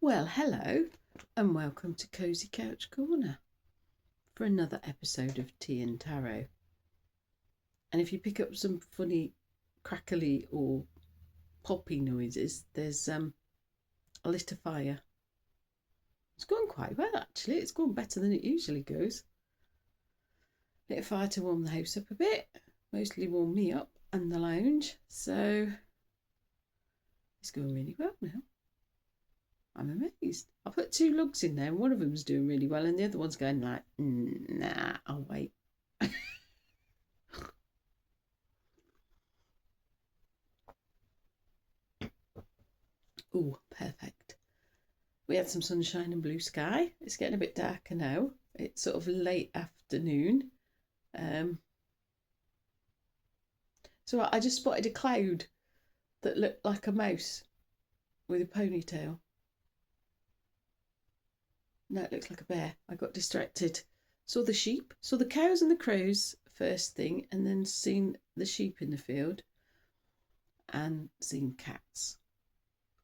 Well, hello and welcome to Cozy Couch Corner for another episode of Tea and Tarot. And if you pick up some funny crackly or poppy noises, there's a lit a fire. It's gone quite well actually, it's gone better than it usually goes. Lit a fire to warm the house up a bit, mostly warm me up and the lounge, so it's going really well now. I'm amazed. I put 2 logs in there and one of them's doing really well and the other one's going like, nah, I'll wait. Oh, perfect. We had some sunshine and blue sky. It's getting a bit darker now. It's sort of late afternoon. So I just spotted a cloud that looked like a mouse with a ponytail. No, it looks like a bear. I got distracted. Saw the sheep, saw the cows and the crows first thing, and then seen the sheep in the field and seen cats.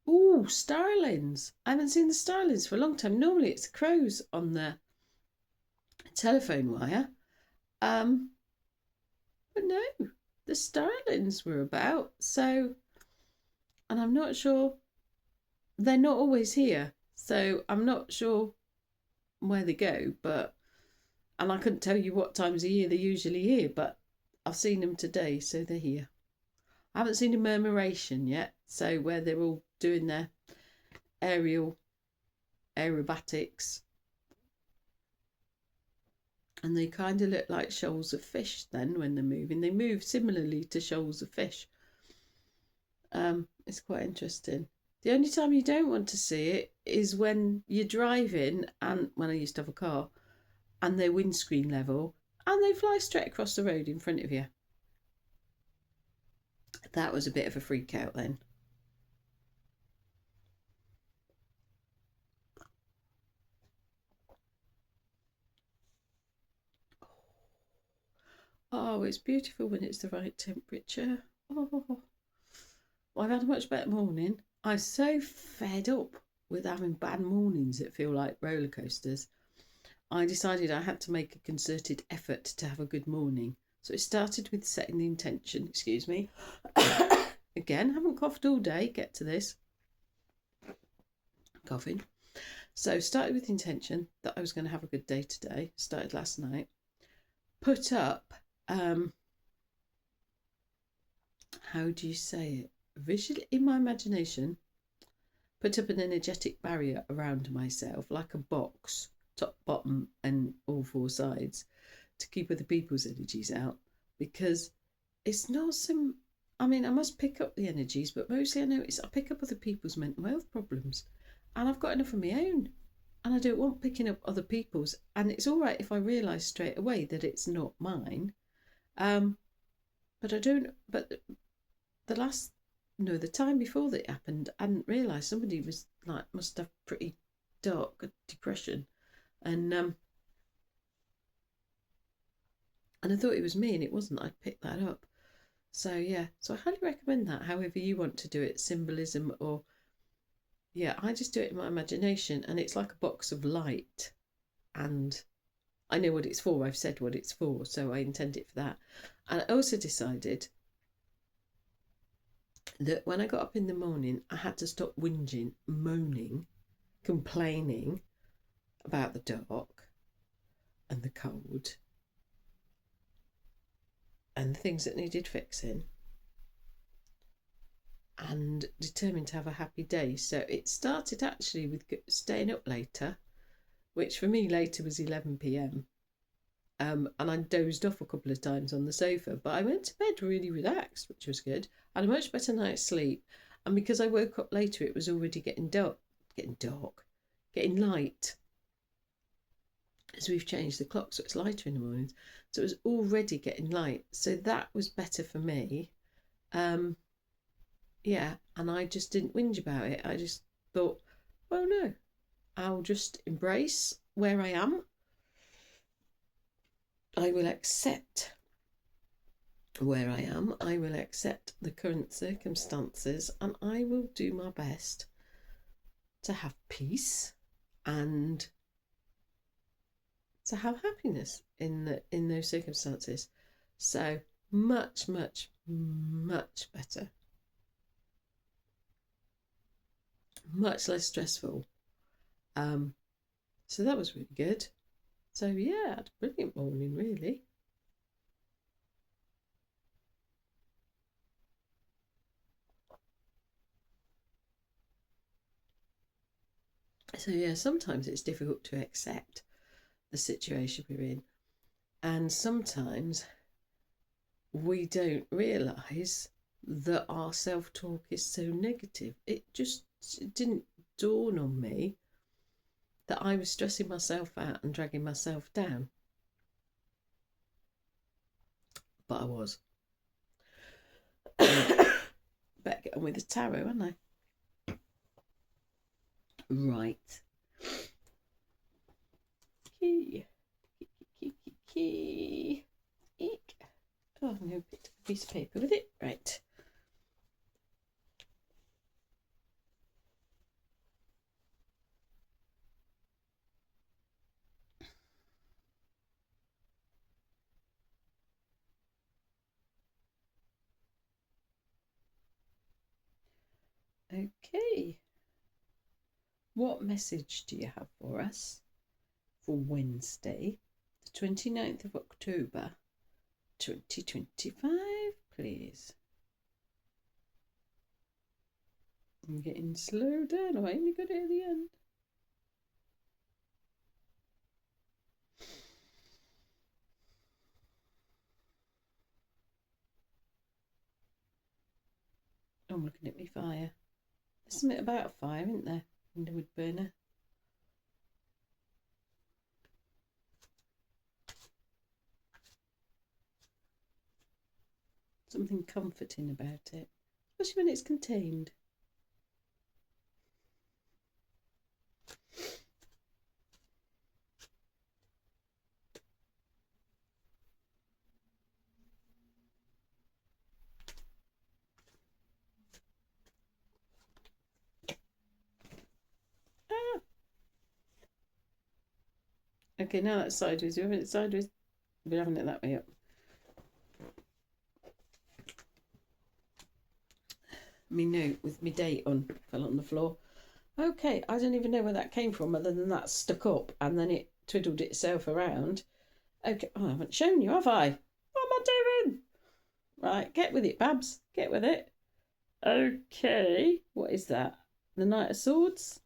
Ooh, starlings. I haven't seen the starlings for a long time. Normally it's crows on the telephone wire. But no, the starlings were about. So, and I'm not sure, they're not always here. So I'm not sure where they go, and I couldn't tell you what times of year they're usually here, but I've seen them today, so they're here. I haven't seen a murmuration yet, so where they're all doing their aerobatics. And they kind of look like shoals of fish then when they're moving. They move similarly to shoals of fish. It's quite interesting. The only time you don't want to see it is when you're driving, and when I used to have a car, and they're windscreen level, and they fly straight across the road in front of you. That was a bit of a freak out then. Oh, it's beautiful when it's the right temperature. Oh, well, I've had a much better morning. I'm so fed up with having bad mornings that feel like roller coasters. I decided I had to make a concerted effort to have a good morning. So it started with setting the intention. Excuse me. Again, haven't coughed all day. Get to this. Coughing. So started with the intention that I was going to have a good day today. Started last night. Put up, how do you say it? Visually, in my imagination, put up an energetic barrier around myself, like a box, top, bottom, and all 4 sides, to keep other people's energies out. Because it's not some, I mean, I must pick up the energies, but mostly I notice I pick up other people's mental health problems, and I've got enough of my own, and I don't want picking up other people's. And it's all right if I realise straight away that it's not mine, but I don't. But the time before that happened, I hadn't realised somebody was like, must have pretty dark depression, and I thought it was me, and it wasn't. I'd picked that up. So yeah, so I highly recommend that. However you want to do it, symbolism or I just do it in my imagination, and it's like a box of light, and I know what it's for. I've said what it's for, so I intend it for that. And I also decided that when I got up in the morning, I had to stop whinging, moaning, complaining about the dark and the cold and the things that needed fixing, and determined to have a happy day. So it started actually with staying up later, which for me later was 11 p.m. And I dozed off a couple of times on the sofa, but I went to bed really relaxed, which was good. I had a much better night's sleep, and because I woke up later, it was already getting light, as we've changed the clock, so it's lighter in the mornings. So it was already getting light, so that was better for me. And I just didn't whinge about it. I just thought, well, no, I'll just embrace where I am. I will accept where I am. I will accept the current circumstances, and I will do my best to have peace and to have happiness in those circumstances. So much, much, much better. Much less stressful. So that was really good. So yeah, I had a brilliant morning, really. So yeah, sometimes it's difficult to accept the situation we're in, and sometimes we don't realise that our self-talk is so negative. It didn't dawn on me that I was stressing myself out and dragging myself down. But I was. Better get on with the tarot, hadn't I? Right. Key. Eek. Oh, I'm going to pick up a piece of paper with it. Right. Okay. What message do you have for us for Wednesday, the 29th of October, 2025, please? I'm getting slow down. I only got it at the end. I'm looking at my fire. There's something about a fire, isn't there, in the wood burner? Something comforting about it, especially when it's contained. Ah. Okay, now that's sideways. We're having it sideways. We're having it that way up. Me note with me date on fell on the floor. Okay, I don't even know where that came from other than that stuck up and then it twiddled itself around. Okay, I haven't shown you, have I? What am I doing? Right, get with it, Babs. Get with it. Okay, what is that? The Knight of Swords?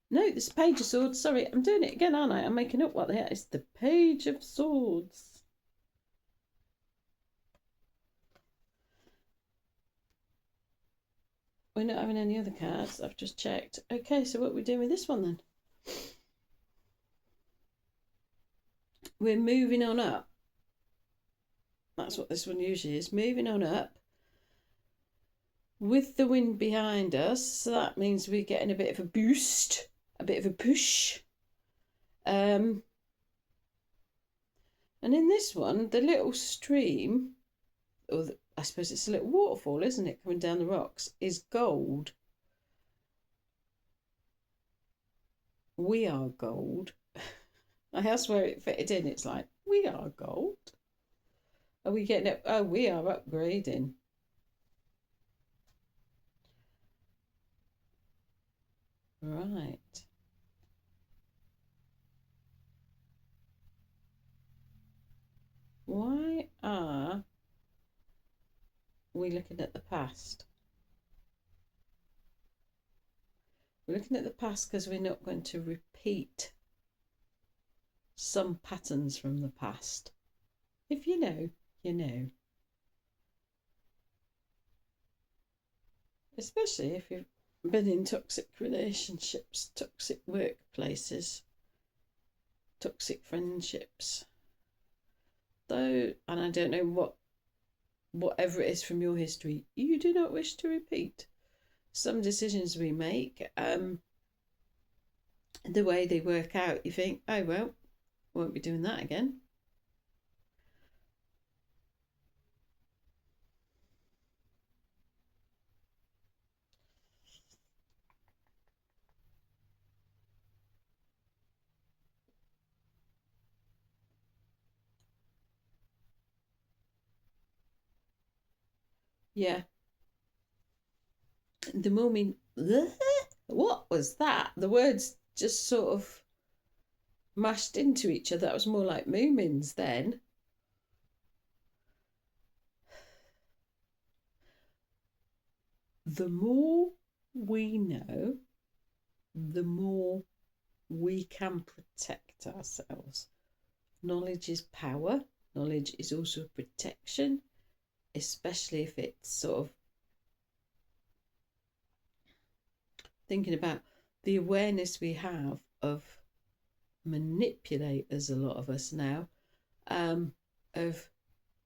No, this Page of Swords. Sorry, I'm doing it again, aren't I? I'm making up what the hell. It's the Page of Swords. We're not having any other cards. I've just checked. Okay, so what are we doing with this one then? We're moving on up. That's what this one usually is. Moving on up. With the wind behind us, so that means we're getting a bit of a boost, a bit of a push. And in this one, the little stream, or I suppose it's a little waterfall, isn't it, coming down the rocks, is gold. We are gold. I swear it fitted in. It's like, we are gold. Are we getting it? Oh, we are upgrading. Right. Why are we looking at the past? We're looking at the past because we're not going to repeat some patterns from the past. If you know, you know. Especially if you've been in toxic relationships, toxic workplaces, toxic friendships. Though, and I don't know whatever it is from your history, you do not wish to repeat. Some decisions we make, the way they work out, you think, oh well, won't be doing that again. Yeah. The more we. What was that? The words just sort of mashed into each other. That was more like Moomins then. The more we know, the more we can protect ourselves. Knowledge is power. Knowledge is also a protection, especially if it's sort of thinking about the awareness we have of manipulators, a lot of us now, of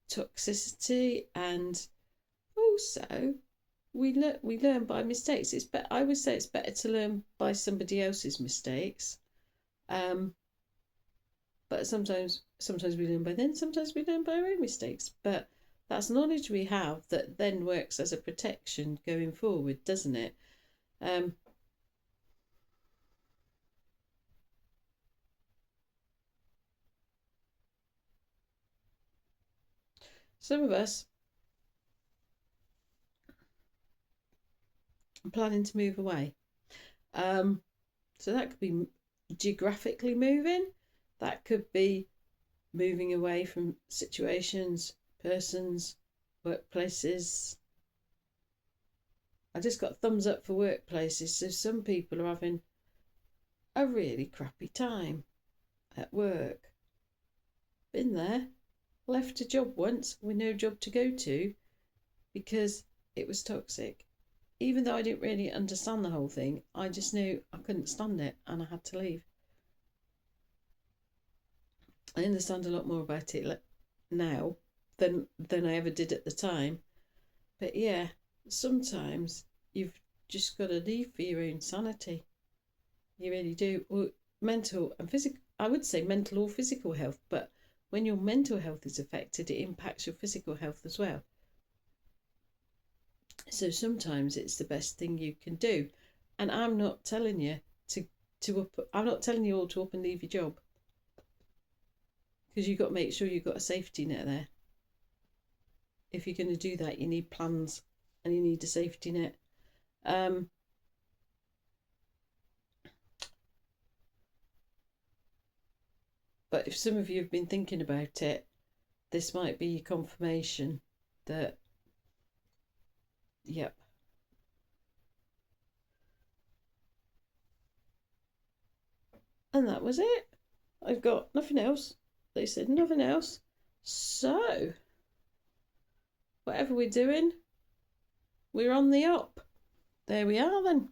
toxicity, and also we learn by mistakes. I would say it's better to learn by somebody else's mistakes, but sometimes we learn by them, sometimes we learn by our own mistakes. But that's knowledge we have that then works as a protection going forward, doesn't it? Some of us are planning to move away. So that could be geographically moving, that could be moving away from situations, persons, workplaces. I just got thumbs up for workplaces. So some people are having a really crappy time at work. Been there, left a job once with no job to go to because it was toxic. Even though I didn't really understand the whole thing, I just knew I couldn't stand it and I had to leave. I understand a lot more about it now than I ever did at the time. But yeah, sometimes you've just got to leave for your own sanity. You really do. Well, mental and physical, I would say mental or physical health, but when your mental health is affected, it impacts your physical health as well. So sometimes it's the best thing you can do. And I'm not telling you I'm not telling you all to up and leave your job, because you've got to make sure you've got a safety net there. If you're going to do that, you need plans and you need a safety net. But if some of you have been thinking about it, this might be your confirmation that, yep. And that was it. I've got nothing else. They said nothing else. So, whatever we're doing, we're on the up. There we are then.